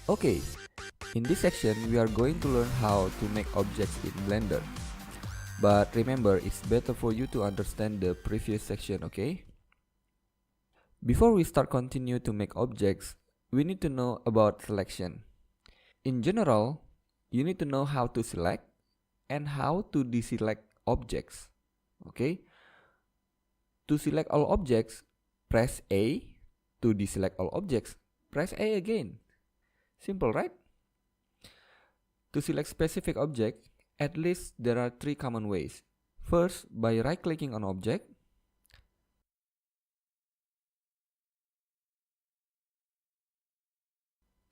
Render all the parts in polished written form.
Okay, in this section we are going to learn how to make objects in Blender. But remember, it's better for you to understand the previous section, okay? Before we start continue to make objects, we need to know about selection. In general, you need to know how to select and how to deselect objects, okay? To select all objects, press A. To deselect all objects, press A again. Simple, right? To select specific object, at least there are three common ways. First, by right-clicking on object.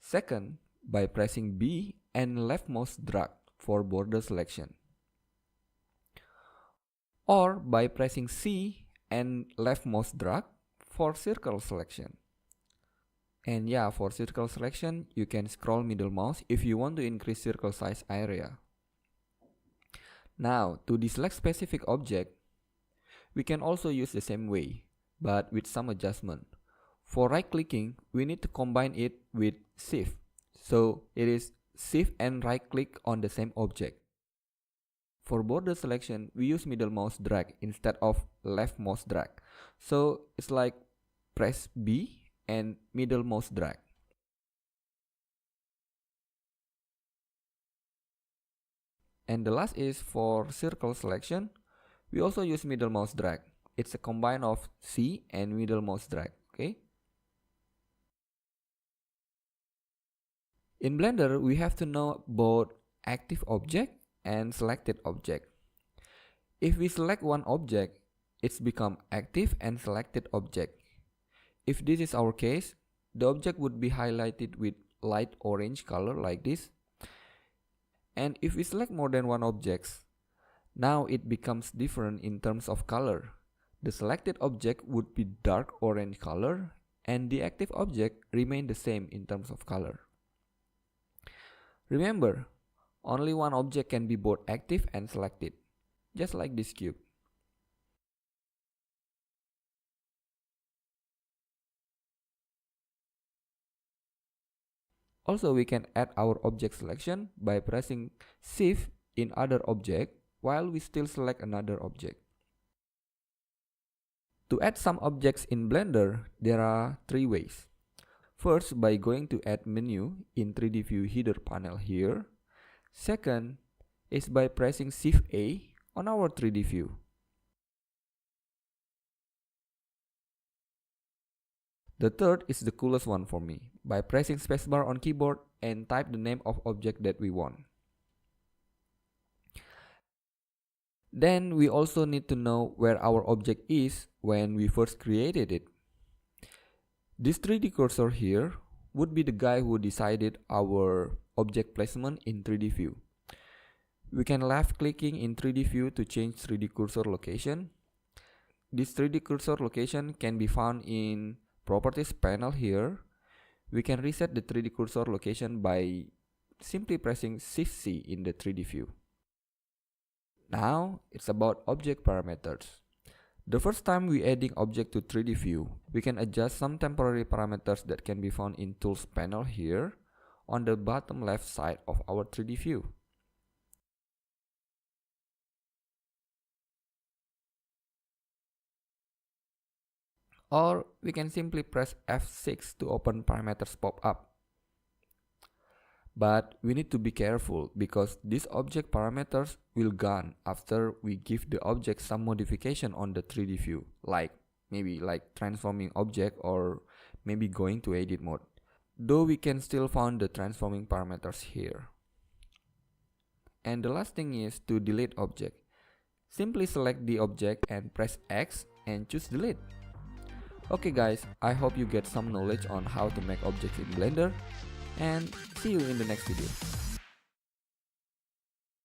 Second, by pressing B and left mouse drag for border selection. Or by pressing C and left mouse drag for circle selection. And yeah, for circle selection, you can scroll middle mouse if you want to increase circle size area. Now, to deselect specific object, we can also use the same way, but with some adjustment. For right clicking, we need to combine it with Shift. So it is Shift and right click on the same object. For border selection, we use middle mouse drag instead of left mouse drag. So it's like press B and middle mouse drag. And the last is for circle selection, we also use middle mouse drag. It's a combine of C and middle mouse drag, okay? In Blender, we have to know both active object and selected object. If we select one object, it's become active and selected object. If this is our case, the object would be highlighted with light orange color like this. And if we select more than one object, now it becomes different in terms of color. The selected object would be dark orange color and the active object remain the same in terms of color. Remember, only one object can be both active and selected, just like this cube. Also, we can add our object selection by pressing Shift in other object while we still select another object. To add some objects in Blender, there are three ways. First, by going to Add menu in 3D View header panel here. Second is by pressing Shift A on our 3D view. The third is the coolest one for me, by pressing spacebar on keyboard and type the name of object that we want. Then we also need to know where our object is when we first created it. This 3D cursor here would be the guy who decided our object placement in 3D view. We can left clicking in 3D view to change 3D cursor location. This 3D cursor location can be found in properties panel here. We can reset the 3D cursor location by simply pressing Shift C in the 3D view. Now it's about object parameters. The first time we adding object to 3D view, we can adjust some temporary parameters that can be found in tools panel here on the bottom left side of our 3D view. Or we can simply press F6 to open parameters pop-up. But we need to be careful because these object parameters will gone after we give the object some modification on the 3D view, maybe transforming object or maybe going to edit mode. Though we can still find the transforming parameters here. And the last thing is to delete object. Simply select the object and press X and choose delete. Okay guys, I hope you get some knowledge on how to make objects in Blender, and see you in the next video.